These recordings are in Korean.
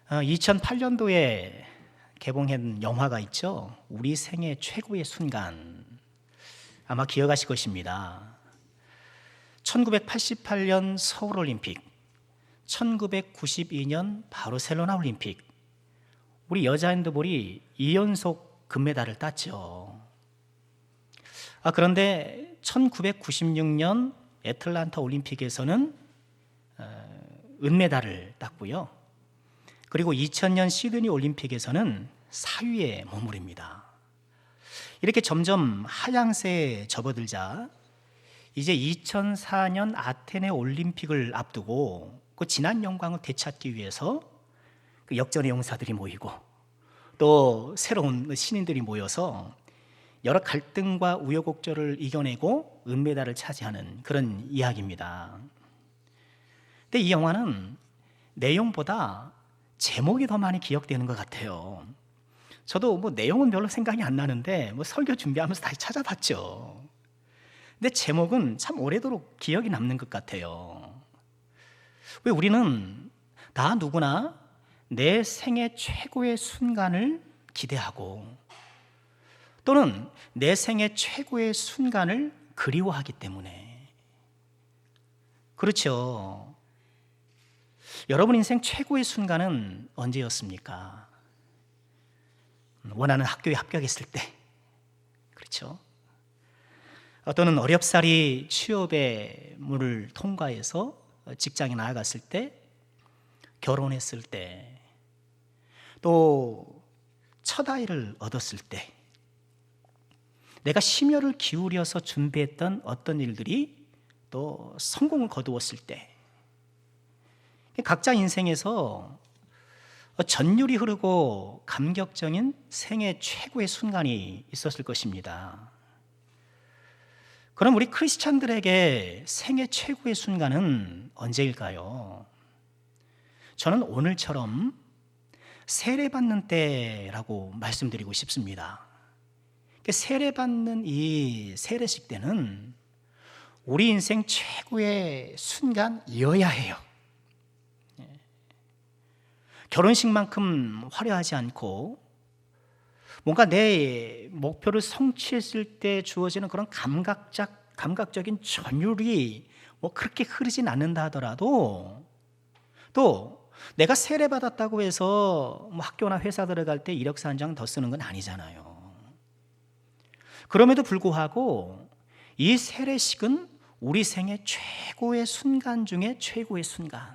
2008년도에 개봉한 영화가 있죠. 우리 생애 최고의 순간. 아마 기억하실 것입니다. 1988년 서울올림픽, 1992년 바르셀로나 올림픽, 우리 여자 핸드볼이 2연속 금메달을 땄죠. 그런데 1996년 애틀란타 올림픽에서는 은메달을 땄고요. 그리고 2000년 시드니 올림픽에서는 4위에 머무릅니다. 이렇게 점점 하향세에 접어들자 이제 2004년 아테네 올림픽을 앞두고 그 지난 영광을 되찾기 위해서 그 역전의 용사들이 모이고 또 새로운 신인들이 모여서 여러 갈등과 우여곡절을 이겨내고 은메달을 차지하는 그런 이야기입니다. 근데 이 영화는 내용보다 제목이 더 많이 기억되는 것 같아요. 저도 내용은 별로 생각이 안 나는데 설교 준비하면서 다시 찾아봤죠. 근데 제목은 참 오래도록 기억이 남는 것 같아요. 왜 우리는 다 누구나 내 생애 최고의 순간을 기대하고 또는 내 생애 최고의 순간을 그리워하기 때문에 그렇죠. 여러분 인생 최고의 순간은 언제였습니까? 원하는 학교에 합격했을 때, 그렇죠? 또는 어렵사리 취업의 문을 통과해서 직장에 나아갔을 때, 결혼했을 때, 또 첫 아이를 얻었을 때, 내가 심혈을 기울여서 준비했던 어떤 일들이 또 성공을 거두었을 때, 각자 인생에서 전율이 흐르고 감격적인 생애 최고의 순간이 있었을 것입니다. 그럼 우리 크리스찬들에게 생애 최고의 순간은 언제일까요? 저는 오늘처럼 세례받는 때라고 말씀드리고 싶습니다. 세례받는 이 세례식 때는 우리 인생 최고의 순간이어야 해요. 결혼식만큼 화려하지 않고 뭔가 내 목표를 성취했을 때 주어지는 그런 감각적인 전율이 그렇게 흐르진 않는다 하더라도 또 내가 세례받았다고 해서 학교나 회사 들어갈 때 이력서 한 장 더 쓰는 건 아니잖아요. 그럼에도 불구하고 이 세례식은 우리 생애 최고의 순간 중에 최고의 순간.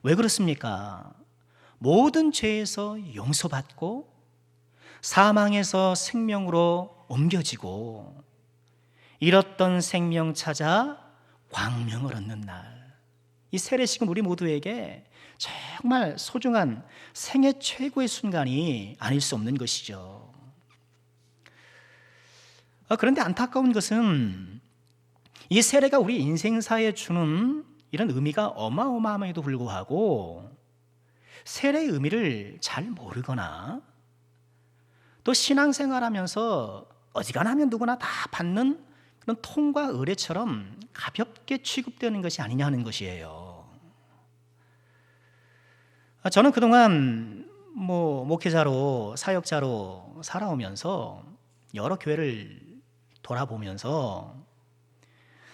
왜 그렇습니까? 모든 죄에서 용서받고 사망에서 생명으로 옮겨지고 잃었던 생명 찾아 광명을 얻는 날. 이 세례식은 우리 모두에게 정말 소중한 생애 최고의 순간이 아닐 수 없는 것이죠. 그런데 안타까운 것은 이 세례가 우리 인생사에 주는 이런 의미가 어마어마함에도 불구하고 세례의 의미를 잘 모르거나 또 신앙생활하면서 어지간하면 누구나 다 받는 그런 통과 의례처럼 가볍게 취급되는 것이 아니냐 하는 것이에요. 저는 그동안 목회자로 사역자로 살아오면서 여러 교회를 돌아보면서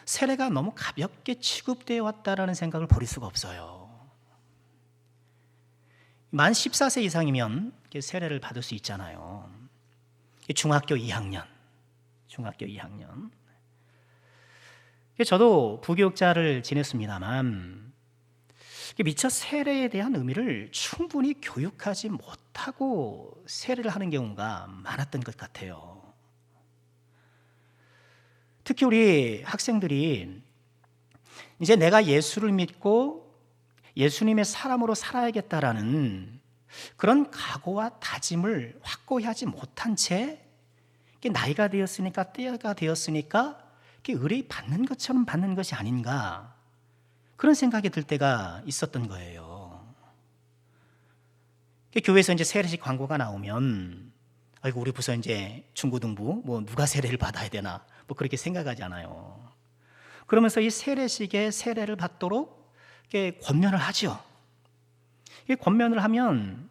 세례가 너무 가볍게 취급되어 왔다라는 생각을 버릴 수가 없어요. 만 14세 이상이면 세례를 받을 수 있잖아요. 중학교 2학년. 저도 부교육자를 지냈습니다만 미처 세례에 대한 의미를 충분히 교육하지 못하고 세례를 하는 경우가 많았던 것 같아요. 특히 우리 학생들이 이제 내가 예수를 믿고 예수님의 사람으로 살아야겠다라는 그런 각오와 다짐을 확고히 하지 못한 채 나이가 되었으니까 때가 되었으니까 의뢰 받는 것처럼 받는 것이 아닌가 그런 생각이 들 때가 있었던 거예요. 교회에서 이제 세례식 광고가 나오면 아이고 우리 부서 이제 중고등부 누가 세례를 받아야 되나 그렇게 생각하잖아요. 그러면서 이 세례식에 세례를 받도록 권면을 하죠. 이 권면을 하면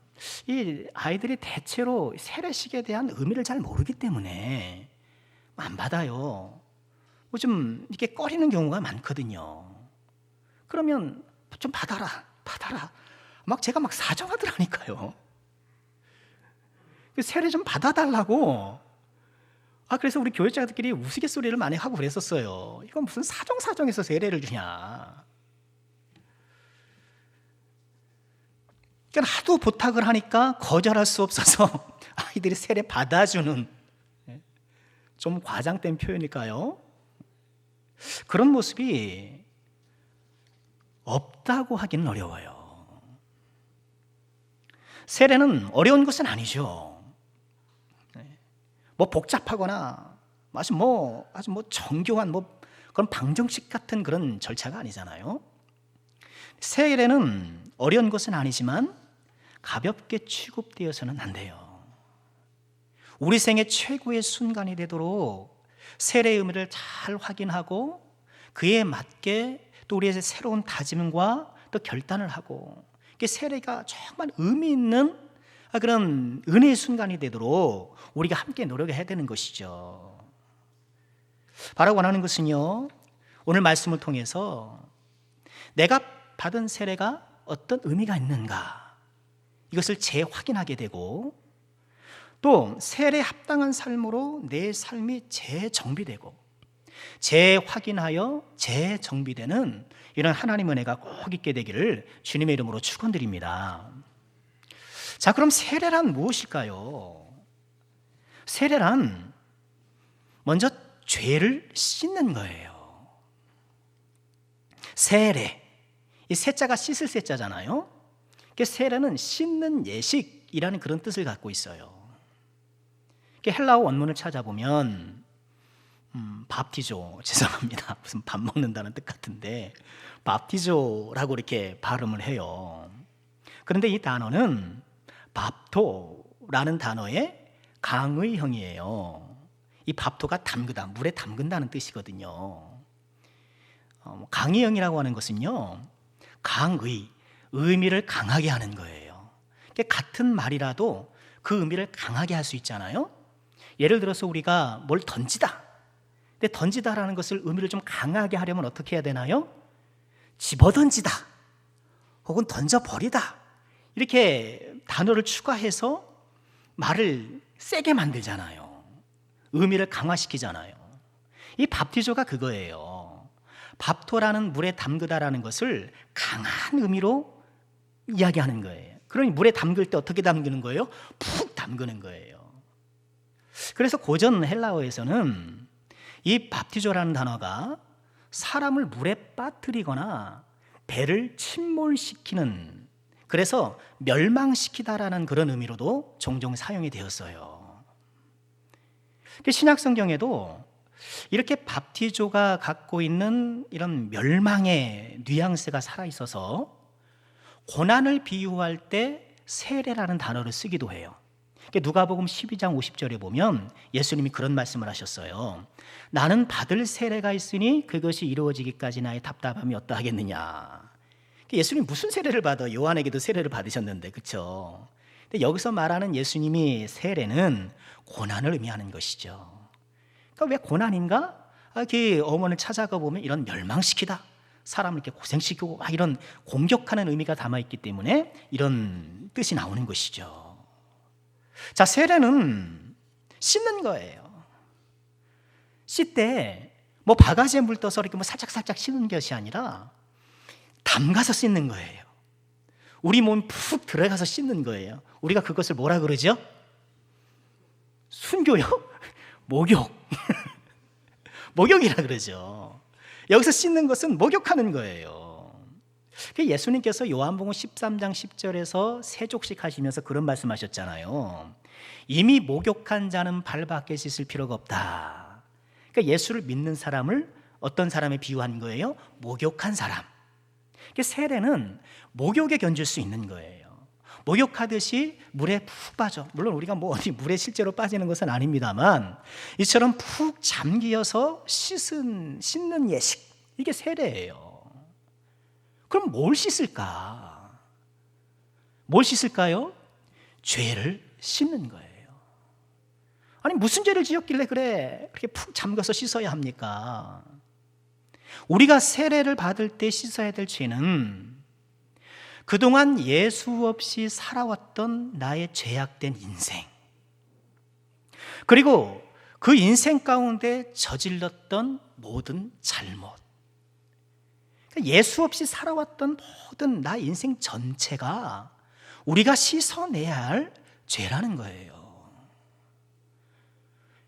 이 아이들이 대체로 세례식에 대한 의미를 잘 모르기 때문에 안 받아요. 뭐 좀 이렇게 꺼리는 경우가 많거든요. 그러면 좀 받아라. 막 제가 막 사정하더라니까요. 세례 좀 받아달라고. 그래서 우리 교육자들끼리 우스갯소리를 많이 하고 그랬었어요. 이건 무슨 사정사정해서 세례를 주냐. 그러니까 하도 부탁을 하니까 거절할 수 없어서 아이들이 세례 받아주는, 좀 과장된 표현일까요? 그런 모습이 없다고 하기는 어려워요. 세례는 어려운 것은 아니죠. 뭐 복잡하거나 아주 정교한 그런 방정식 같은 그런 절차가 아니잖아요. 세례는 어려운 것은 아니지만 가볍게 취급되어서는 안 돼요. 우리 생애 최고의 순간이 되도록 세례의 의미를 잘 확인하고 그에 맞게 또 우리의 새로운 다짐과 또 결단을 하고, 세례가 정말 의미 있는 그런 은혜의 순간이 되도록 우리가 함께 노력해야 되는 것이죠. 바로 원하는 것은요, 오늘 말씀을 통해서 내가 받은 세례가 어떤 의미가 있는가, 이것을 재확인하게 되고, 또 세례에 합당한 삶으로 내 삶이 재정비되고 재확인하여 재정비되는 이런 하나님의 은혜가 꼭 있게 되기를 주님의 이름으로 축원드립니다. 자, 그럼 세례란 무엇일까요? 세례란 먼저 죄를 씻는 거예요. 세례, 이 세자가 씻을 세자잖아요. 세례는 씻는 예식이라는 그런 뜻을 갖고 있어요. 헬라어 원문을 찾아보면 밥티조, 죄송합니다. 무슨 밥 먹는다는 뜻 같은데 밥티조라고 이렇게 발음을 해요. 그런데 이 단어는 밥토라는 단어의 강의형이에요. 이 밥토가 담그다, 물에 담근다는 뜻이거든요. 강의형이라고 하는 것은요, 강의, 의미를 강하게 하는 거예요. 같은 말이라도 그 의미를 강하게 할 수 있잖아요. 예를 들어서 우리가 뭘 던지다. 근데 던지다라는 것을 의미를 좀 강하게 하려면 어떻게 해야 되나요? 집어던지다 혹은 던져버리다, 이렇게 단어를 추가해서 말을 세게 만들잖아요. 의미를 강화시키잖아요. 이 밥티조가 그거예요. 밥토라는 물에 담그다라는 것을 강한 의미로 이야기하는 거예요. 그러니 물에 담글 때 어떻게 담그는 거예요? 푹 담그는 거예요. 그래서 고전 헬라어에서는 이 밥티조라는 단어가 사람을 물에 빠뜨리거나 배를 침몰시키는, 그래서 멸망시키다라는 그런 의미로도 종종 사용이 되었어요. 신약 성경에도 이렇게 밥티조가 갖고 있는 이런 멸망의 뉘앙스가 살아있어서 고난을 비유할 때 세례라는 단어를 쓰기도 해요. 누가복음 12장 50절에 보면 예수님이 그런 말씀을 하셨어요. 나는 받을 세례가 있으니 그것이 이루어지기까지 나의 답답함이 어떠하겠느냐. 예수님 무슨 세례를 받아? 요한에게도 세례를 받으셨는데, 그렇죠? 근데 여기서 말하는 예수님이 세례는 고난을 의미하는 것이죠. 그러니까 왜 고난인가? 그 어머니를 찾아가 보면 이런 멸망시키다, 사람을 이렇게 고생시키고 이런 공격하는 의미가 담아있기 때문에 이런 뜻이 나오는 것이죠. 자, 세례는 씻는 거예요. 씻되 바가지에 물 떠서 이렇게 살짝 씻는 것이 아니라 담가서 씻는 거예요. 우리 몸 푹 들어가서 씻는 거예요. 우리가 그것을 뭐라 그러죠? 순교요? 목욕. 목욕이라 그러죠. 여기서 씻는 것은 목욕하는 거예요. 예수님께서 요한복음 13장 10절에서 세족식 하시면서 그런 말씀하셨잖아요. 이미 목욕한 자는 발밖에 씻을 필요가 없다. 그러니까 예수를 믿는 사람을 어떤 사람에 비유한 거예요? 목욕한 사람. 세례는 목욕에 견줄 수 있는 거예요. 목욕하듯이 물에 푹 빠져. 물론 우리가 어디 물에 실제로 빠지는 것은 아닙니다만 이처럼 푹 잠기어서 씻는 예식, 이게 세례예요. 그럼 뭘 씻을까? 뭘 씻을까요? 죄를 씻는 거예요. 아니 무슨 죄를 지었길래 그렇게 푹 잠가서 씻어야 합니까? 우리가 세례를 받을 때 씻어야 될 죄는 그동안 예수 없이 살아왔던 나의 죄악된 인생, 그리고 그 인생 가운데 저질렀던 모든 잘못, 예수 없이 살아왔던 모든 나의 인생 전체가 우리가 씻어내야 할 죄라는 거예요.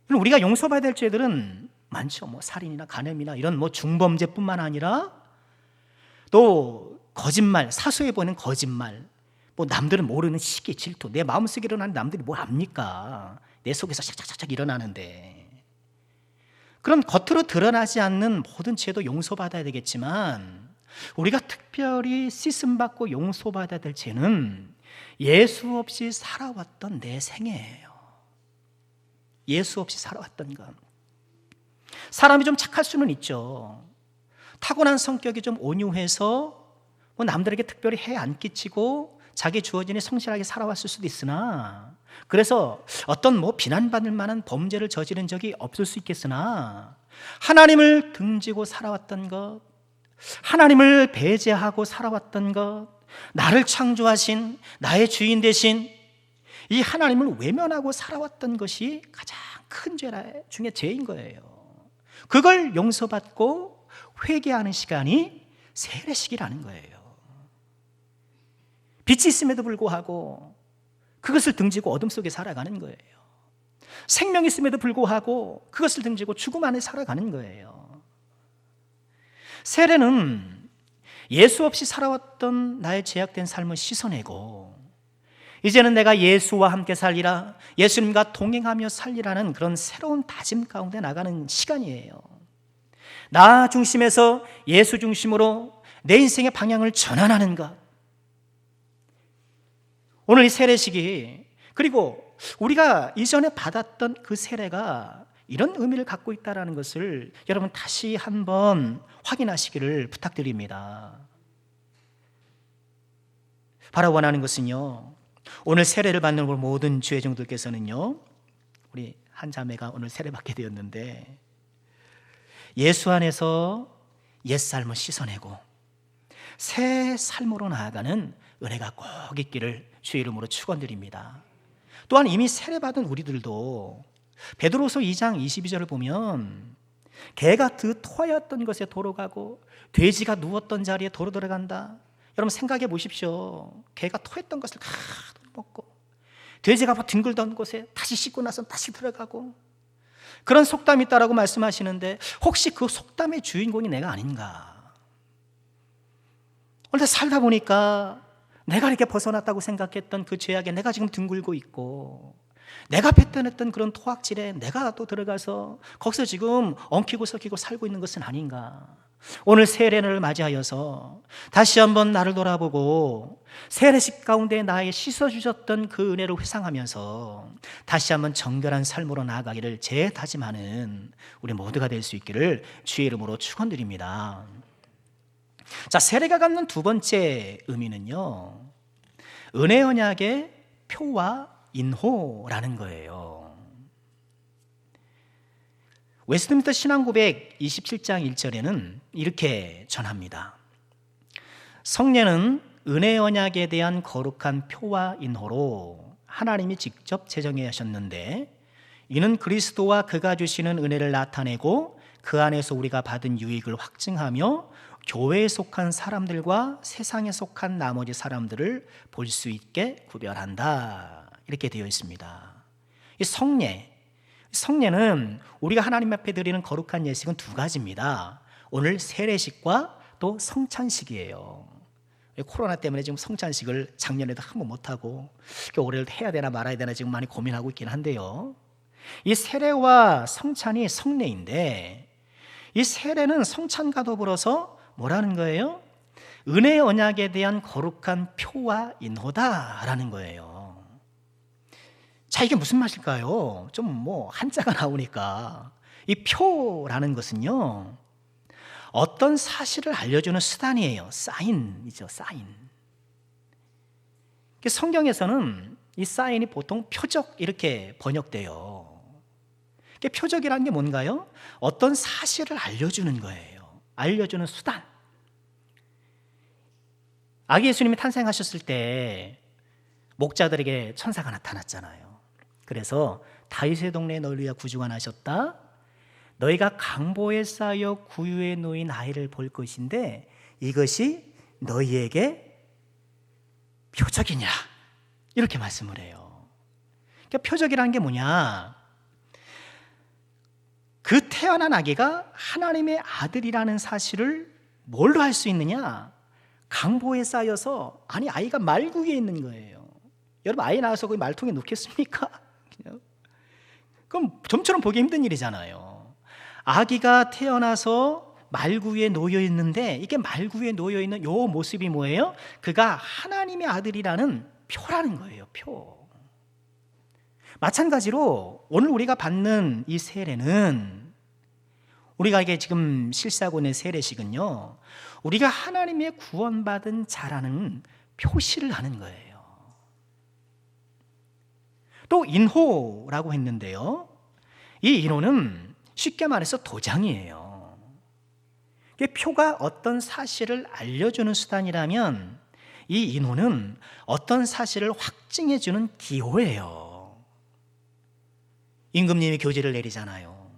우리가 용서받아야 될 죄들은 많죠. 살인이나 간음이나 이런 중범죄뿐만 아니라 또 거짓말, 사소해 보이는 거짓말, 남들은 모르는 시기, 질투, 내 마음속에 일어나는 남들이 뭘 압니까? 내 속에서 샥샥샥 일어나는데. 그런 겉으로 드러나지 않는 모든 죄도 용서받아야 되겠지만 우리가 특별히 씻음받고 용서받아야 될 죄는 예수 없이 살아왔던 내 생애예요. 예수 없이 살아왔던 것. 사람이 좀 착할 수는 있죠. 타고난 성격이 좀 온유해서 남들에게 특별히 해 안 끼치고 자기 주어진 일 성실하게 살아왔을 수도 있으나, 그래서 어떤 비난받을 만한 범죄를 저지른 적이 없을 수 있겠으나 하나님을 등지고 살아왔던 것, 하나님을 배제하고 살아왔던 것, 나를 창조하신 나의 주인 되신 이 하나님을 외면하고 살아왔던 것이 가장 큰 죄 중에 죄인 거예요. 그걸 용서받고 회개하는 시간이 세례식이라는 거예요. 빛이 있음에도 불구하고 그것을 등지고 어둠 속에 살아가는 거예요. 생명이 있음에도 불구하고 그것을 등지고 죽음 안에 살아가는 거예요. 세례는 예수 없이 살아왔던 나의 죄악된 삶을 씻어내고 이제는 내가 예수와 함께 살리라, 예수님과 동행하며 살리라는 그런 새로운 다짐 가운데 나가는 시간이에요. 나 중심에서 예수 중심으로 내 인생의 방향을 전환하는 것. 오늘 이 세례식이, 그리고 우리가 이전에 받았던 그 세례가 이런 의미를 갖고 있다는 것을 여러분 다시 한번 확인하시기를 부탁드립니다. 바로 원하는 것은요, 오늘 세례를 받는 모든 주의종들께서는요, 우리 한 자매가 오늘 세례받게 되었는데 예수 안에서 옛삶을 씻어내고 새 삶으로 나아가는 은혜가 꼭 있기를 주의 이름으로 축원드립니다. 또한 이미 세례받은 우리들도 베드로서 2장 22절을 보면 개가 토하였던 것에 도로 가고 돼지가 누웠던 자리에 도로 들어간다. 여러분 생각해 보십시오. 개가 토했던 것을 가득 먹고 돼지가 뒹굴던 곳에 다시 씻고 나서 다시 들어가고, 그런 속담이 있다라고 말씀하시는데 혹시 그 속담의 주인공이 내가 아닌가? 오늘 살다 보니까 내가 이렇게 벗어났다고 생각했던 그 죄악에 내가 지금 뒹굴고 있고, 내가 뱉어냈던 그런 토악질에 내가 또 들어가서 거기서 지금 엉키고 썩히고 살고 있는 것은 아닌가? 오늘 세례를 맞이하여서 다시 한번 나를 돌아보고 세례식 가운데 나의 씻어주셨던 그 은혜를 회상하면서 다시 한번 정결한 삶으로 나아가기를 재다짐하는 우리 모두가 될 수 있기를 주의 이름으로 축원드립니다. 자, 세례가 갖는 두 번째 의미는요, 은혜 언약의 표와 인호라는 거예요. 웨스트민스터 신앙고백 27장 1절에는 이렇게 전합니다. 성례는 은혜 언약에 대한 거룩한 표와 인호로 하나님이 직접 제정해 하셨는데, 이는 그리스도와 그가 주시는 은혜를 나타내고 그 안에서 우리가 받은 유익을 확증하며 교회에 속한 사람들과 세상에 속한 나머지 사람들을 볼 수 있게 구별한다. 이렇게 되어 있습니다. 이 성례는 우리가 하나님 앞에 드리는 거룩한 예식은 두 가지입니다. 오늘 세례식과 또 성찬식이에요. 코로나 때문에 지금 성찬식을 작년에도 한 번 못하고 올해 해야 되나 말아야 되나 지금 많이 고민하고 있긴 한데요, 이 세례와 성찬이 성례인데, 이 세례는 성찬과 더불어서 뭐라는 거예요? 은혜 언약에 대한 거룩한 표와 인호다라는 거예요. 자, 이게 무슨 맛일까요? 좀 한자가 나오니까, 이 표라는 것은요, 어떤 사실을 알려주는 수단이에요. 사인이죠, 사인. 성경에서는 이 사인이 보통 표적 이렇게 번역돼요. 표적이라는 게 뭔가요? 어떤 사실을 알려주는 거예요. 알려주는 수단. 아기 예수님이 탄생하셨을 때 목자들에게 천사가 나타났잖아요. 그래서 다윗의 동네에 너를 위하여 구주가 나셨다. 너희가 강보에 쌓여 구유에 놓인 아이를 볼 것인데 이것이 너희에게 표적이니라. 이렇게 말씀을 해요. 그러니까 표적이라는 게 뭐냐? 그 태어난 아기가 하나님의 아들이라는 사실을 뭘로 할 수 있느냐? 강보에 쌓여서, 아니 아이가 말구 위에 있는 거예요. 여러분 아이 낳아서 거기 말통에 놓겠습니까? 그럼 좀처럼 보기 힘든 일이잖아요. 아기가 태어나서 말구 위에 놓여 있는데, 이게 말구 위에 놓여 있는 요 모습이 뭐예요? 그가 하나님의 아들이라는 표라는 거예요. 표. 마찬가지로 오늘 우리가 받는 이 세례는, 우리가 이게 지금 실사하고 있는 세례식은요, 우리가 하나님의 구원받은 자라는 표시를 하는 거예요. 또 인호라고 했는데요, 이 인호는 쉽게 말해서 도장이에요. 표가 어떤 사실을 알려주는 수단이라면 이 인호는 어떤 사실을 확증해주는 기호예요. 임금님이 교지를 내리잖아요.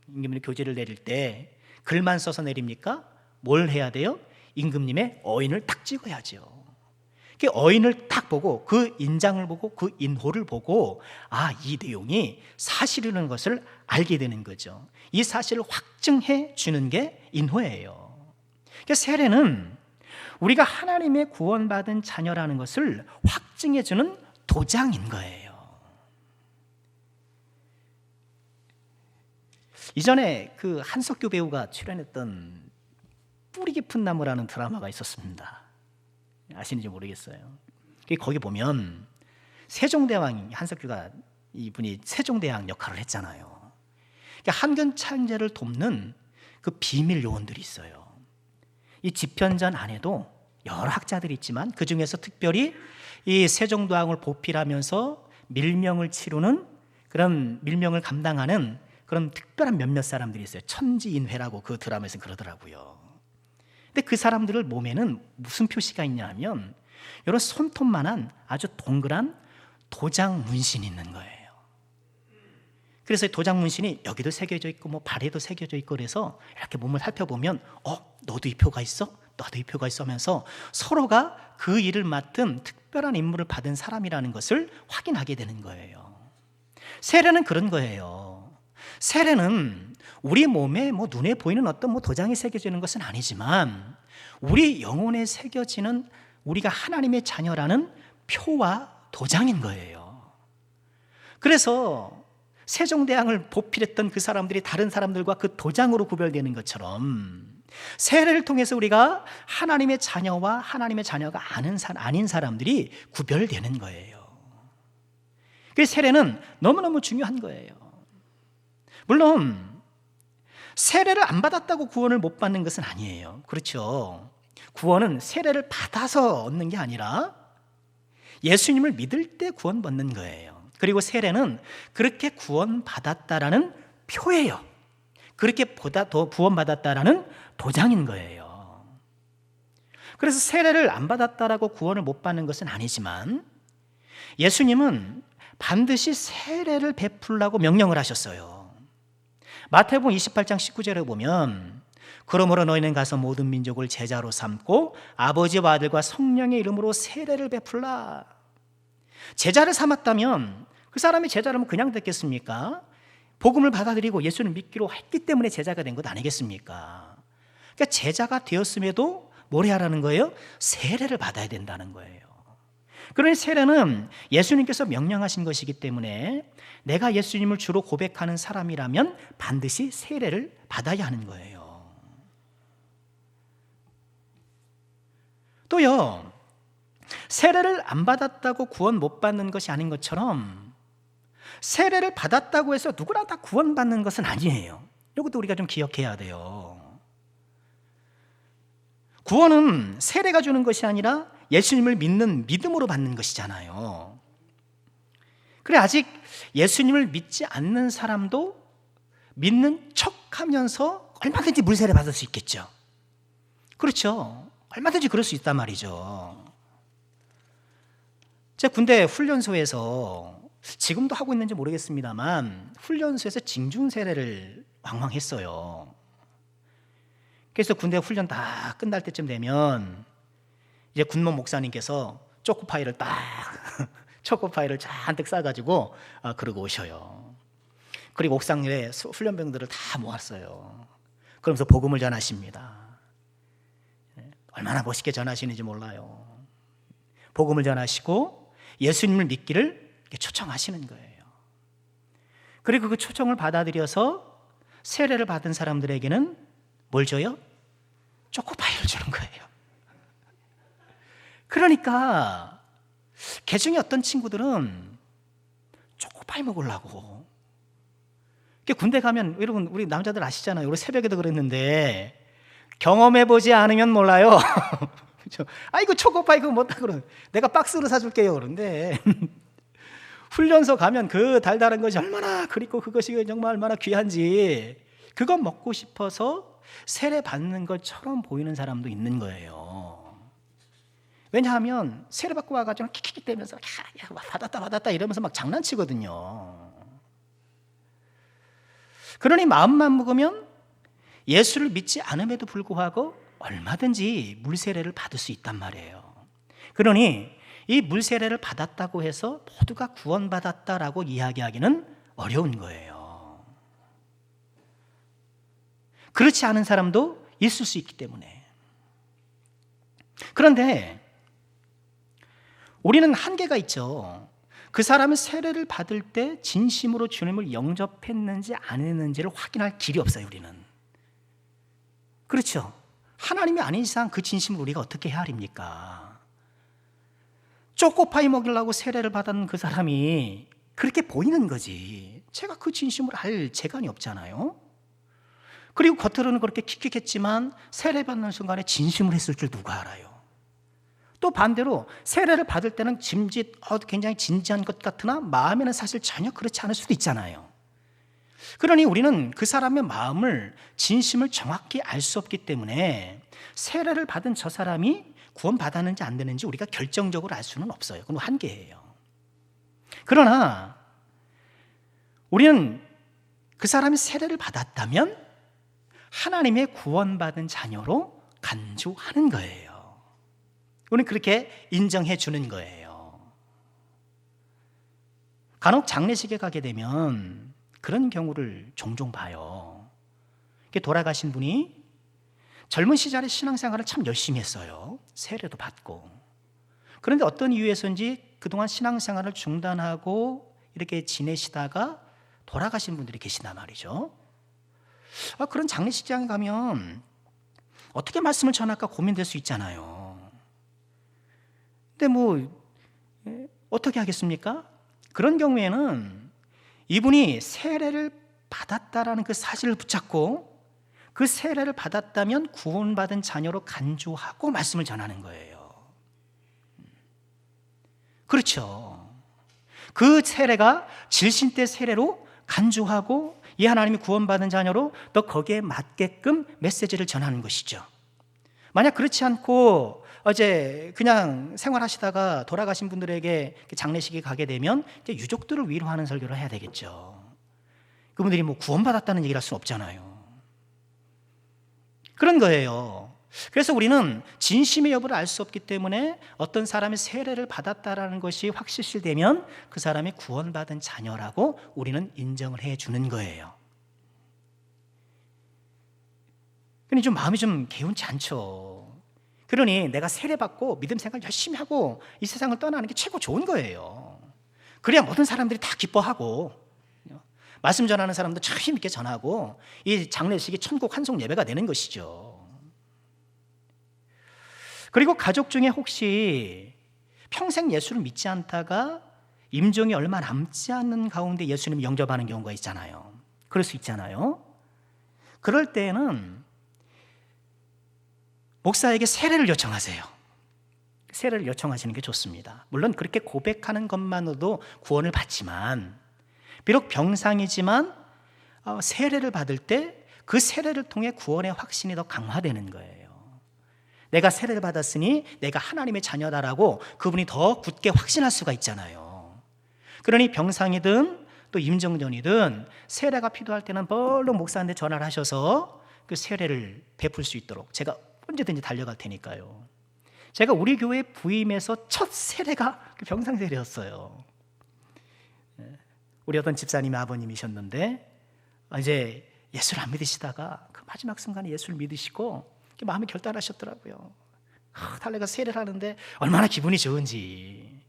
임금님이 교지를 내릴 때 글만 써서 내립니까? 뭘 해야 돼요? 임금님의 어인을 딱 찍어야죠. 그 어인을 딱 보고, 그 인장을 보고, 그 인호를 보고, 아, 이 내용이 사실이라는 것을 알게 되는 거죠. 이 사실을 확증해 주는 게 인호예요. 그러니까 세례는 우리가 하나님의 구원받은 자녀라는 것을 확증해 주는 도장인 거예요. 이전에 그 한석규 배우가 출연했던 뿌리 깊은 나무라는 드라마가 있었습니다. 아시는지 모르겠어요. 거기 보면 세종대왕, 한석규가 이분이 세종대왕 역할을 했잖아요. 한근 창제를 돕는 그 비밀 요원들이 있어요. 이 집현전 안에도 여러 학자들이 있지만 그 중에서 특별히 이 세종대왕을 보필하면서 밀명을 치르는, 그런 밀명을 감당하는 그런 특별한 몇몇 사람들이 있어요. 천지인회라고 그 드라마에서 그러더라고요. 근데 그 사람들을 몸에는 무슨 표시가 있냐 하면 이런 손톱만한 아주 동그란 도장 문신이 있는 거예요. 그래서 도장 문신이 여기도 새겨져 있고 뭐 발에도 새겨져 있고, 그래서 이렇게 몸을 살펴보면 너도 이 표가 있어? 너도 이 표가 있어? 하면서 서로가 그 일을 맡은 특별한 임무를 받은 사람이라는 것을 확인하게 되는 거예요. 세례는 그런 거예요. 세례는 우리 몸에 뭐 눈에 보이는 어떤 뭐 도장이 새겨지는 것은 아니지만 우리 영혼에 새겨지는 우리가 하나님의 자녀라는 표와 도장인 거예요. 그래서 세종대왕을 보필했던 그 사람들이 다른 사람들과 그 도장으로 구별되는 것처럼 세례를 통해서 우리가 하나님의 자녀와 하나님의 자녀가 아닌 사람들이 구별되는 거예요. 그 세례는 너무너무 중요한 거예요. 물론 세례를 안 받았다고 구원을 못 받는 것은 아니에요. 그렇죠. 구원은 세례를 받아서 얻는 게 아니라 예수님을 믿을 때 구원받는 거예요. 그리고 세례는 그렇게 구원받았다라는 표예요. 그렇게 보다 더 구원받았다라는 도장인 거예요. 그래서 세례를 안 받았다라고 구원을 못 받는 것은 아니지만 예수님은 반드시 세례를 베풀라고 명령을 하셨어요. 마태복음 28장 19절에 보면 그러므로 너희는 가서 모든 민족을 제자로 삼고 아버지와 아들과 성령의 이름으로 세례를 베풀라. 제자를 삼았다면 그 사람이 제자라면 그냥 됐겠습니까? 복음을 받아들이고 예수를 믿기로 했기 때문에 제자가 된 것 아니겠습니까? 그러니까 제자가 되었음에도 뭘 해야 하는 거예요? 세례를 받아야 된다는 거예요. 그러니 세례는 예수님께서 명령하신 것이기 때문에 내가 예수님을 주로 고백하는 사람이라면 반드시 세례를 받아야 하는 거예요. 또요, 세례를 안 받았다고 구원 못 받는 것이 아닌 것처럼 세례를 받았다고 해서 누구나 다 구원받는 것은 아니에요. 이것도 우리가 좀 기억해야 돼요. 구원은 세례가 주는 것이 아니라 예수님을 믿는 믿음으로 받는 것이잖아요. 그래, 아직 예수님을 믿지 않는 사람도 믿는 척하면서 얼마든지 물세례 받을 수 있겠죠. 그렇죠. 얼마든지 그럴 수 있단 말이죠. 제가 군대 훈련소에서, 지금도 하고 있는지 모르겠습니다만, 훈련소에서 징중세례를 왕왕 했어요. 그래서 군대 훈련 다 끝날 때쯤 되면 이제 군목 목사님께서 초코파이를 초코파이를 잔뜩 싸가지고 그러고 오셔요. 그리고 옥상 위에 훈련병들을 다 모았어요. 그러면서 복음을 전하십니다. 얼마나 멋있게 전하시는지 몰라요. 복음을 전하시고 예수님을 믿기를 초청하시는 거예요. 그리고 그 초청을 받아들여서 세례를 받은 사람들에게는 뭘 줘요? 초코파이를 주는 거예요. 그러니까 개중에 어떤 친구들은 초코파이 먹으려고, 군대 가면, 여러분 우리 남자들 아시잖아요. 우리 새벽에도 그랬는데 경험해보지 않으면 몰라요. 아이고 초코파이 그거 못다 그러, 내가 박스로 사줄게요. 그런데 훈련소 가면 그 달달한 것이 얼마나, 그리고 그것이 정말 얼마나 귀한지 그거 먹고 싶어서 세례 받는 것처럼 보이는 사람도 있는 거예요. 왜냐하면 세례 받고 와가지고 킥킥대면서 야, 받았다 이러면서 막 장난치거든요. 그러니 마음만 먹으면 예수를 믿지 않음에도 불구하고 얼마든지 물세례를 받을 수 있단 말이에요. 그러니 이 물세례를 받았다고 해서 모두가 구원받았다라고 이야기하기는 어려운 거예요. 그렇지 않은 사람도 있을 수 있기 때문에. 그런데 우리는 한계가 있죠. 그 사람은 세례를 받을 때 진심으로 주님을 영접했는지 안 했는지를 확인할 길이 없어요, 우리는. 그렇죠. 하나님이 아닌 이상 그 진심을 우리가 어떻게 헤아립니까? 초코파이 먹이려고 세례를 받은 그 사람이 그렇게 보이는 거지, 제가 그 진심을 알 재간이 없잖아요. 그리고 겉으로는 그렇게 킥킥했지만 세례 받는 순간에 진심을 했을 줄 누가 알아요? 또 반대로 세례를 받을 때는 굉장히 진지한 것 같으나 마음에는 사실 전혀 그렇지 않을 수도 있잖아요. 그러니 우리는 그 사람의 마음을, 진심을 정확히 알 수 없기 때문에 세례를 받은 저 사람이 구원받았는지 안 되는지 우리가 결정적으로 알 수는 없어요. 그건 한계예요. 그러나 우리는 그 사람이 세례를 받았다면 하나님의 구원받은 자녀로 간주하는 거예요. 우리는 그렇게 인정해 주는 거예요. 간혹 장례식에 가게 되면 그런 경우를 종종 봐요. 돌아가신 분이 젊은 시절에 신앙생활을 참 열심히 했어요. 세례도 받고. 그런데 어떤 이유에서인지 그동안 신앙생활을 중단하고 이렇게 지내시다가 돌아가신 분들이 계시단 말이죠. 그런 장례식장에 가면 어떻게 말씀을 전할까 고민될 수 있잖아요. 근데 어떻게 하겠습니까? 그런 경우에는 이분이 세례를 받았다라는 그 사실을 붙잡고 그 세례를 받았다면 구원받은 자녀로 간주하고 말씀을 전하는 거예요. 그렇죠. 그 세례가 질신때 세례로 간주하고 이 하나님이 구원받은 자녀로 또 거기에 맞게끔 메시지를 전하는 것이죠. 만약 그렇지 않고 어제 그냥 생활하시다가 돌아가신 분들에게 장례식에 가게 되면 이제 유족들을 위로하는 설교를 해야 되겠죠. 그분들이 구원받았다는 얘기를 할 수는 없잖아요. 그런 거예요. 그래서 우리는 진심의 여부를 알 수 없기 때문에 어떤 사람이 세례를 받았다라는 것이 확실시되면 그 사람이 구원받은 자녀라고 우리는 인정을 해주는 거예요. 근데 좀 마음이 좀 개운치 않죠. 그러니 내가 세례받고 믿음 생활 열심히 하고 이 세상을 떠나는 게 최고 좋은 거예요. 그래야 모든 사람들이 다 기뻐하고 말씀 전하는 사람도 참 힘있게 전하고 이 장례식이 천국 환송 예배가 되는 것이죠. 그리고 가족 중에 혹시 평생 예수를 믿지 않다가 임종이 얼마 남지 않는 가운데 예수님을 영접하는 경우가 있잖아요. 그럴 수 있잖아요. 그럴 때에는 목사에게 세례를 요청하세요. 세례를 요청하시는 게 좋습니다. 물론 그렇게 고백하는 것만으로도 구원을 받지만, 비록 병상이지만 세례를 받을 때 그 세례를 통해 구원의 확신이 더 강화되는 거예요. 내가 세례를 받았으니 내가 하나님의 자녀다라고 그분이 더 굳게 확신할 수가 있잖아요. 그러니 병상이든 또 임종전이든 세례가 필요할 때는 얼른 목사한테 전화를 하셔서 그 세례를 베풀 수 있도록 제가 언제든지 달려갈 테니까요. 제가 우리 교회 부임에서 첫 세례가 그 병상 세례였어요. 우리 어떤 집사님의 아버님이셨는데 이제 예수를 안 믿으시다가 그 마지막 순간에 예수를 믿으시고 마음이 결단하셨더라고요. 달래가 세례를 하는데 얼마나 기분이 좋은지.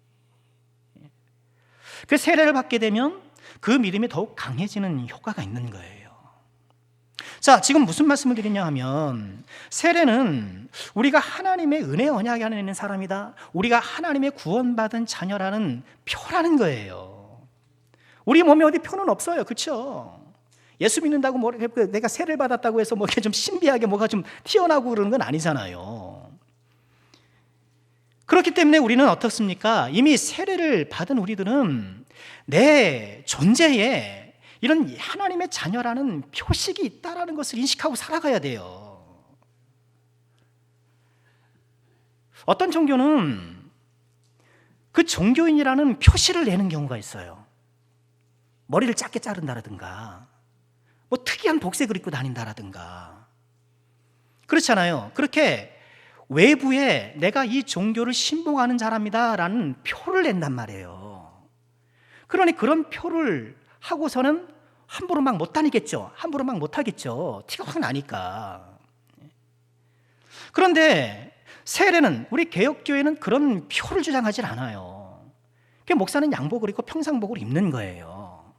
그 세례를 받게 되면 그 믿음이 더욱 강해지는 효과가 있는 거예요. 자, 지금 무슨 말씀을 드리냐 하면, 세례는 우리가 하나님의 은혜 언약 안에 있는 사람이다, 우리가 하나님의 구원받은 자녀라는 표라는 거예요. 우리 몸에 어디 표는 없어요. 그렇죠? 예수 믿는다고 뭐 내가 세례를 받았다고 해서 뭐 이렇게 좀 신비하게 뭐가 좀 튀어나오고 그러는 건 아니잖아요. 그렇기 때문에 우리는 어떻습니까? 이미 세례를 받은 우리들은 내 존재에 이런 하나님의 자녀라는 표식이 있다라는 것을 인식하고 살아가야 돼요. 어떤 종교는 그 종교인이라는 표시를 내는 경우가 있어요. 머리를 짧게 자른다라든가 뭐 특이한 복색을 입고 다닌다라든가 그렇잖아요. 그렇게 외부에 내가 이 종교를 신봉하는 사람이다라는 표를 낸단 말이에요. 그러니 그런 표를 하고서는 함부로 막 못 다니겠죠. 함부로 막 못 하겠죠. 티가 확 나니까. 그런데 세례는, 우리 개혁교회는 그런 표를 주장하지 않아요. 목사는 양복을 입고 평상복을 입는 거예요.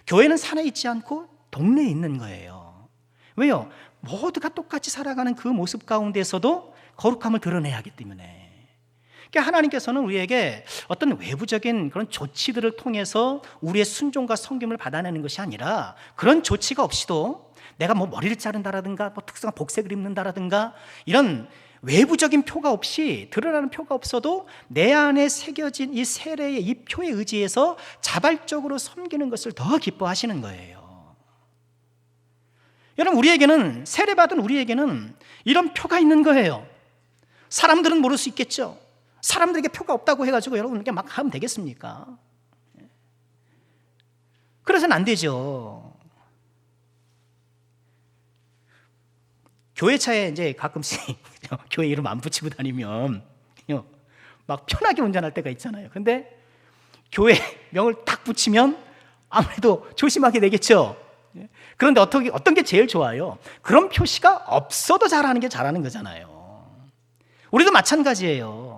교회는 산에 있지 않고 동네에 있는 거예요. 왜요? 모두가 똑같이 살아가는 그 모습 가운데서도 거룩함을 드러내야 하기 때문에. 그러니까 하나님께서는 우리에게 어떤 외부적인 그런 조치들을 통해서 우리의 순종과 섬김을 받아내는 것이 아니라, 그런 조치가 없이도 내가 뭐 머리를 자른다라든가 뭐 특성한 복색을 입는다라든가 이런 외부적인 표가 없이, 드러나는 표가 없어도 내 안에 새겨진 이 세례의 이 표에 의지해서 자발적으로 섬기는 것을 더 기뻐하시는 거예요. 여러분, 우리에게는, 세례받은 우리에게는 이런 표가 있는 거예요. 사람들은 모를 수 있겠죠. 사람들에게 표가 없다고 해가지고 여러분에게 막 하면 되겠습니까? 그래서는 안 되죠. 교회 차에 이제 가끔씩 교회 이름 안 붙이고 다니면 막 편하게 운전할 때가 있잖아요. 근데 교회 명을 딱 붙이면 아무래도 조심하게 되겠죠. 그런데 어떤 게 제일 좋아요? 그런 표시가 없어도 잘하는 게 잘하는 거잖아요. 우리도 마찬가지예요.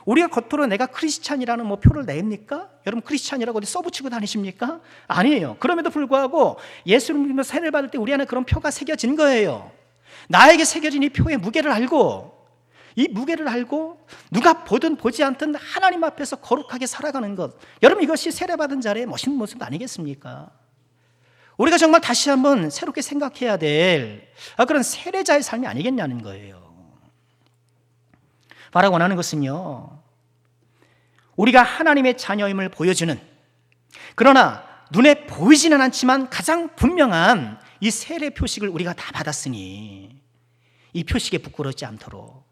우리가 겉으로 내가 크리스찬이라는 뭐 표를 냅니까? 여러분 크리스찬이라고 어디 써붙이고 다니십니까? 아니에요. 그럼에도 불구하고 예수를 믿으며 세례를 받을 때 우리 안에 그런 표가 새겨진 거예요. 나에게 새겨진 이 표의 무게를 알고, 이 무게를 알고 누가 보든 보지 않든 하나님 앞에서 거룩하게 살아가는 것, 여러분 이것이 세례받은 자의 멋있는 모습 아니겠습니까? 우리가 정말 다시 한번 새롭게 생각해야 될 그런 세례자의 삶이 아니겠냐는 거예요. 바라고 원하는 것은요, 우리가 하나님의 자녀임을 보여주는, 그러나 눈에 보이지는 않지만 가장 분명한 이 세례 표식을 우리가 다 받았으니 이 표식에 부끄럽지 않도록,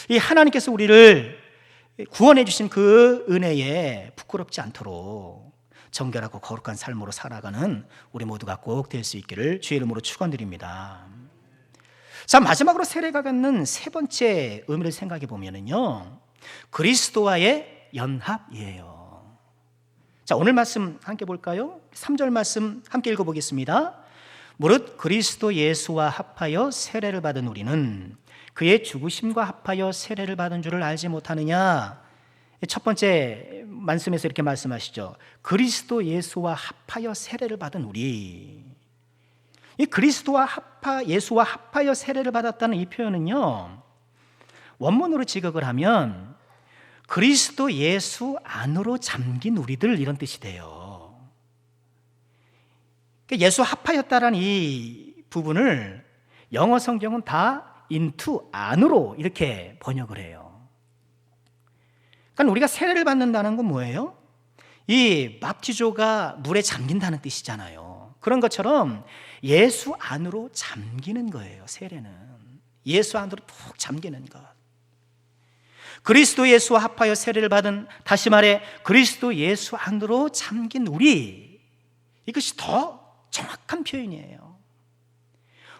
이 하나님께서 우리를 구원해 주신 그 은혜에 부끄럽지 않도록 정결하고 거룩한 삶으로 살아가는 우리 모두가 꼭 될 수 있기를 주의 이름으로 축원드립니다. 자, 마지막으로 세례가 갖는 세 번째 의미를 생각해 보면은요, 그리스도와의 연합이에요. 자, 오늘 말씀 함께 볼까요? 3절 말씀 함께 읽어보겠습니다. 무릇 그리스도 예수와 합하여 세례를 받은 우리는 그의 죽으심과 합하여 세례를 받은 줄을 알지 못하느냐. 첫 번째 말씀에서 이렇게 말씀하시죠. 그리스도 예수와 합하여 세례를 받은 우리. 이 그리스도와 예수와 합하여 세례를 받았다는 이 표현은요, 원문으로 지각을 하면 그리스도 예수 안으로 잠긴 우리들, 이런 뜻이 돼요. 예수 합하였다라는 이 부분을 영어 성경은 다 into, 안으로 이렇게 번역을 해요. 그러니까 우리가 세례를 받는다는 건 뭐예요? 이 밥티조가 물에 잠긴다는 뜻이잖아요. 그런 것처럼 예수 안으로 잠기는 거예요. 세례는 예수 안으로 푹 잠기는 것. 그리스도 예수와 합하여 세례를 받은, 다시 말해 그리스도 예수 안으로 잠긴 우리, 이것이 더 정확한 표현이에요.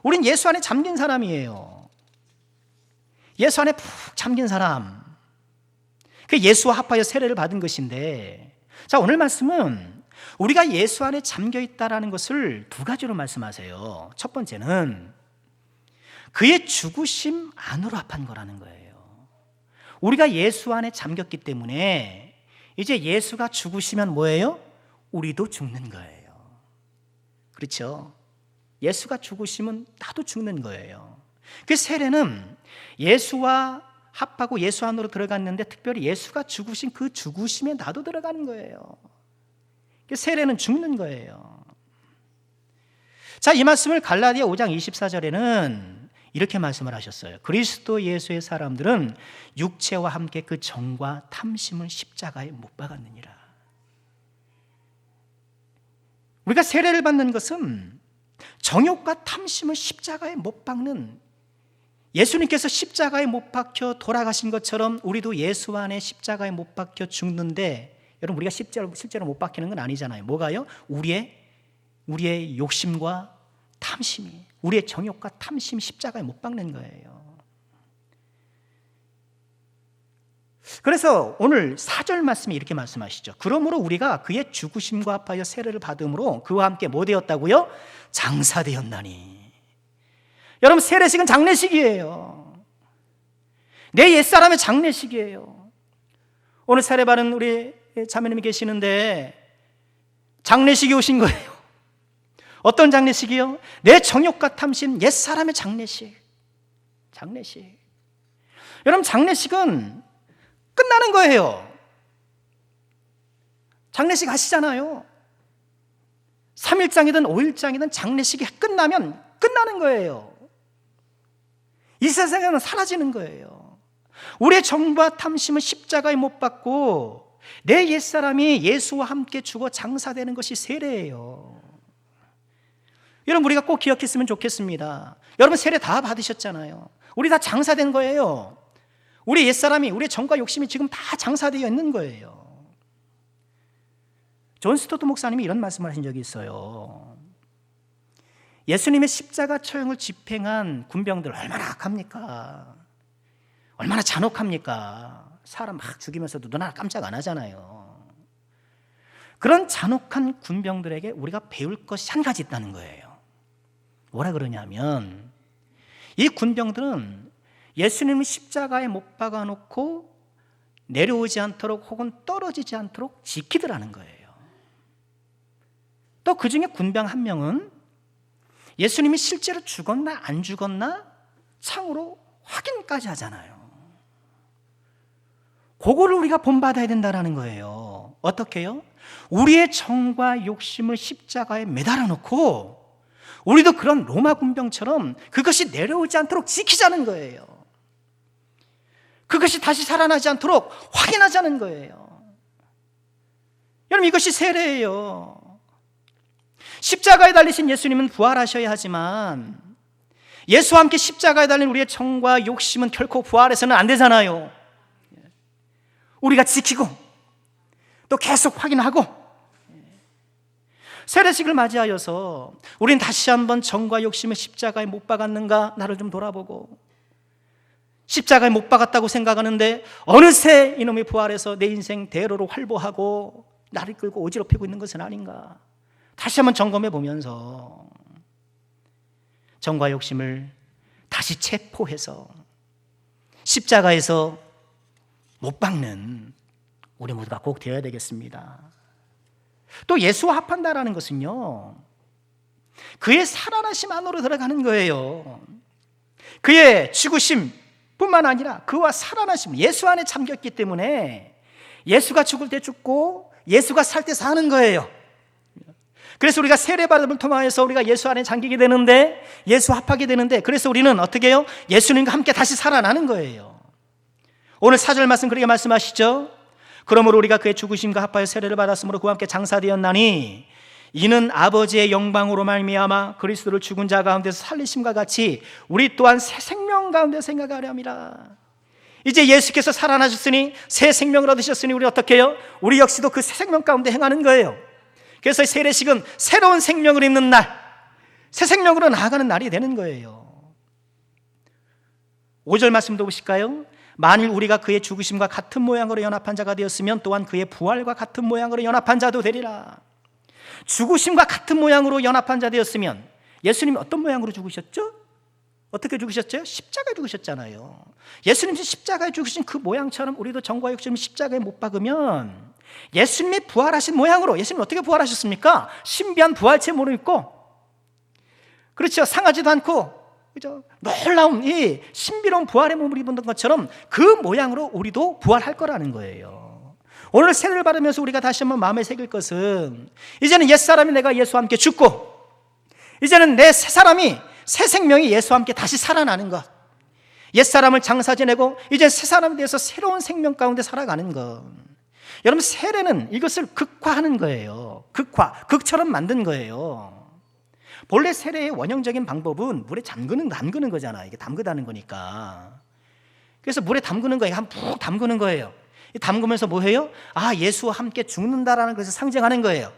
우린 예수 안에 잠긴 사람이에요. 예수 안에 푹 잠긴 사람, 그 예수와 합하여 세례를 받은 것인데, 자, 오늘 말씀은 우리가 예수 안에 잠겨 있다라는 것을 두 가지로 말씀하세요. 첫 번째는 그의 죽으심 안으로 합한 거라는 거예요. 우리가 예수 안에 잠겼기 때문에 이제 예수가 죽으시면 뭐예요? 우리도 죽는 거예요. 그렇죠? 예수가 죽으시면 나도 죽는 거예요. 그 세례는 예수와 합하고 예수 안으로 들어갔는데, 특별히 예수가 죽으신 그 죽으심에 나도 들어가는 거예요. 그 세례는 죽는 거예요. 자, 이 말씀을 갈라디아 5장 24절에는 이렇게 말씀을 하셨어요. 그리스도 예수의 사람들은 육체와 함께 그 정과 탐심을 십자가에 못 박았느니라. 우리가 세례를 받는 것은 정욕과 탐심을 십자가에 못 박는, 예수님께서 십자가에 못 박혀 돌아가신 것처럼 우리도 예수 안에 십자가에 못 박혀 죽는데, 여러분 우리가 실제로 못 박히는 건 아니잖아요. 뭐가요? 우리의 욕심과 탐심이, 우리의 정욕과 탐심 십자가에 못 박는 거예요. 그래서 오늘 4절 말씀이 이렇게 말씀하시죠. 그러므로 우리가 그의 죽으심과 합하여 세례를 받음으로 그와 함께 뭐 되었다고요? 장사되었나니. 여러분, 세례식은 장례식이에요. 내 옛사람의 장례식이에요. 오늘 세례 받은 우리 자매님이 계시는데 장례식이 오신 거예요. 어떤 장례식이요? 내 정욕과 탐심, 옛사람의 장례식. 장례식. 여러분, 장례식은 끝나는 거예요. 장례식 아시잖아요. 3일장이든 5일장이든 장례식이 끝나면 끝나는 거예요. 이 세상에는 사라지는 거예요. 우리의 정과 탐심은 십자가에 못 박고 내 옛사람이 예수와 함께 죽어 장사되는 것이 세례예요. 여러분, 우리가 꼭 기억했으면 좋겠습니다. 여러분, 세례 다 받으셨잖아요. 우리 다 장사된 거예요. 우리 옛사람이, 우리의 정과 욕심이 지금 다 장사되어 있는 거예요. 존 스토트 목사님이 이런 말씀을 하신 적이 있어요. 예수님의 십자가 처형을 집행한 군병들 얼마나 악합니까? 얼마나 잔혹합니까? 사람 막 죽이면서도 눈 하나 깜짝 안 하잖아요. 그런 잔혹한 군병들에게 우리가 배울 것이 한 가지 있다는 거예요. 뭐라 그러냐면, 이 군병들은 예수님을 십자가에 못 박아놓고 내려오지 않도록 혹은 떨어지지 않도록 지키더라는 거예요. 또 그 중에 군병 한 명은 예수님이 실제로 죽었나 안 죽었나 창으로 확인까지 하잖아요. 그거를 우리가 본받아야 된다는 거예요. 어떻게요? 우리의 정과 욕심을 십자가에 매달아 놓고 우리도 그런 로마 군병처럼 그것이 내려오지 않도록 지키자는 거예요. 그것이 다시 살아나지 않도록 확인하자는 거예요. 여러분, 이것이 세례예요. 십자가에 달리신 예수님은 부활하셔야 하지만 예수와 함께 십자가에 달린 우리의 정과 욕심은 결코 부활해서는 안 되잖아요. 우리가 지키고 또 계속 확인하고, 세례식을 맞이하여서 우리는 다시 한번 정과 욕심을 십자가에 못 박았는가 나를 좀 돌아보고, 십자가에 못 박았다고 생각하는데 어느새 이놈이 부활해서 내 인생 대로로 활보하고 나를 끌고 어지럽히고 있는 것은 아닌가, 다시 한번 점검해 보면서 정과 욕심을 다시 체포해서 십자가에서 못 박는 우리 모두가 꼭 되어야 되겠습니다. 또 예수와 합한다라는 것은요, 그의 살아나심 안으로 들어가는 거예요. 그의 죽으심 뿐만 아니라 그와 살아나심, 예수 안에 잠겼기 때문에 예수가 죽을 때 죽고 예수가 살 때 사는 거예요. 그래서 우리가 세례받음을 통하여서 우리가 예수 안에 잠기게 되는데, 예수 합하게 되는데, 그래서 우리는 어떻게 해요? 예수님과 함께 다시 살아나는 거예요. 오늘 4절 말씀 그렇게 말씀하시죠. 그러므로 우리가 그의 죽으심과 합하여 세례를 받았으므로 그와 함께 장사되었나니 이는 아버지의 영광으로 말미암아 그리스도를 죽은 자 가운데서 살리심과 같이 우리 또한 새 생명 가운데 생각하려 함이라. 이제 예수께서 살아나셨으니 새 생명을 얻으셨으니 우리 어떻게 해요? 우리 역시도 그 새 생명 가운데 행하는 거예요. 그래서 세례식은 새로운 생명을 입는 날, 새 생명으로 나아가는 날이 되는 거예요. 5절 말씀도 보실까요? 만일 우리가 그의 죽으심과 같은 모양으로 연합한 자가 되었으면 또한 그의 부활과 같은 모양으로 연합한 자도 되리라. 죽으심과 같은 모양으로 연합한 자 되었으면, 예수님이 어떤 모양으로 죽으셨죠? 어떻게 죽으셨죠? 십자가에 죽으셨잖아요. 예수님이 십자가에 죽으신 그 모양처럼 우리도 정과 육신을 십자가에 못 박으면 예수님이 부활하신 모양으로, 예수님이 어떻게 부활하셨습니까? 신비한 부활체 몸을 입고, 그렇죠, 상하지도 않고, 그죠, 놀라운 이 신비로운 부활의 몸을 입은 것처럼 그 모양으로 우리도 부활할 거라는 거예요. 오늘 세례를 받으면서 우리가 다시 한번 마음에 새길 것은, 이제는 옛사람이 내가 예수와 함께 죽고, 이제는 내 새 사람이, 새 생명이 예수와 함께 다시 살아나는 것, 옛사람을 장사 지내고 이제 새 사람에 대해서 새로운 생명 가운데 살아가는 것. 여러분, 세례는 이것을 극화하는 거예요. 극처럼 만든 거예요. 본래 세례의 원형적인 방법은 물에 담그는 거잖아요. 이게 담그다는 거니까. 그래서 물에 담그는 거예요. 한 푹 담그는 거예요. 담그면서 뭐 해요? 아, 예수와 함께 죽는다라는 것을 상징하는 거예요.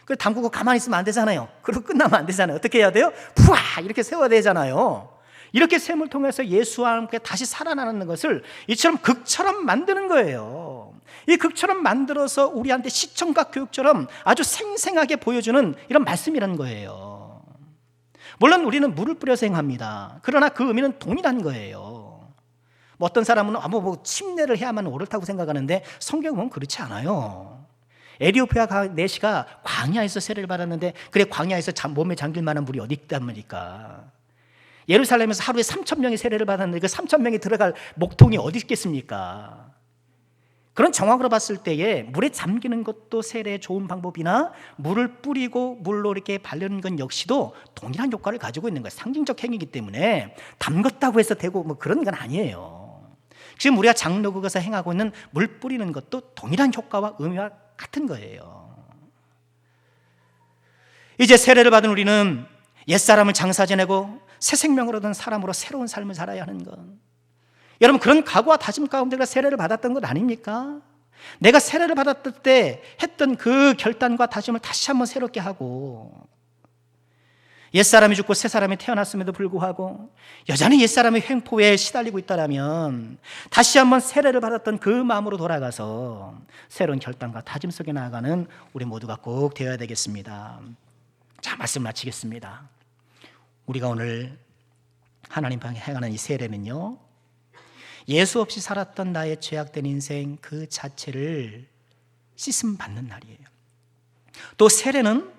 그 담그고 가만히 있으면 안 되잖아요. 그리고 끝나면 안 되잖아요. 어떻게 해야 돼요? 푸아 이렇게 세워야 되잖아요. 이렇게 셈을 통해서 예수와 함께 다시 살아나는 것을 이처럼 극처럼 만드는 거예요. 이 극처럼 만들어서 우리한테 시청각 교육처럼 아주 생생하게 보여주는 이런 말씀이라는 거예요. 물론 우리는 물을 뿌려서 행합니다. 그러나 그 의미는 동일한 거예요. 뭐 어떤 사람은 뭐 침례를 해야만 옳다고 생각하는데 성경은 보면 그렇지 않아요. 에티오피아 내시가 광야에서 세례를 받았는데, 그래, 광야에서 몸에 잠길 만한 물이 어디 있단 말입니까? 예루살렘에서 하루에 3,000명이 세례를 받았는데 그 3,000명이 들어갈 목통이 어디 있겠습니까? 그런 정황으로 봤을 때에 물에 잠기는 것도 세례의 좋은 방법이나 물을 뿌리고 물로 이렇게 바르는 건 역시도 동일한 효과를 가지고 있는 거예요. 상징적 행위이기 때문에 담궜다고 해서 되고 뭐 그런 건 아니에요. 지금 우리가 장로국에서 행하고 있는 물 뿌리는 것도 동일한 효과와 의미와 같은 거예요. 이제 세례를 받은 우리는 옛사람을 장사 지내고 새 생명을 얻은 사람으로 새로운 삶을 살아야 하는 것. 여러분, 그런 각오와 다짐 가운데 세례를 받았던 것 아닙니까? 내가 세례를 받았을 때 했던 그 결단과 다짐을 다시 한번 새롭게 하고, 옛사람이 죽고 새사람이 태어났음에도 불구하고 여전히 옛사람의 횡포에 시달리고 있다면 다시 한번 세례를 받았던 그 마음으로 돌아가서 새로운 결단과 다짐 속에 나아가는 우리 모두가 꼭 되어야 되겠습니다. 자, 말씀 마치겠습니다. 우리가 오늘 하나님 방에 행하는 이 세례는요, 예수 없이 살았던 나의 죄악된 인생 그 자체를 씻음 받는 날이에요. 또 세례는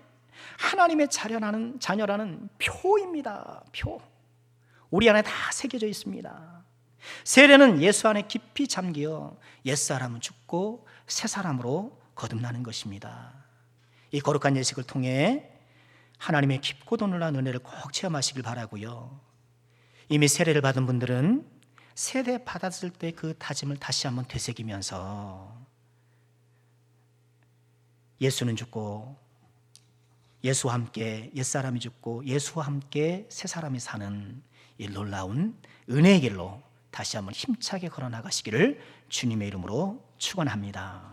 하나님의 자녀라는 표입니다. 표. 우리 안에 다 새겨져 있습니다. 세례는 예수 안에 깊이 잠겨 옛사람은 죽고 새사람으로 거듭나는 것입니다. 이 거룩한 예식을 통해 하나님의 깊고 놀라운 은혜를 꼭 체험하시길 바라고요. 이미 세례를 받은 분들은 세례 받았을 때 그 다짐을 다시 한번 되새기면서 예수는 죽고 예수와 함께 옛사람이 죽고 예수와 함께 새사람이 사는 이 놀라운 은혜의 길로 다시 한번 힘차게 걸어나가시기를 주님의 이름으로 축원합니다.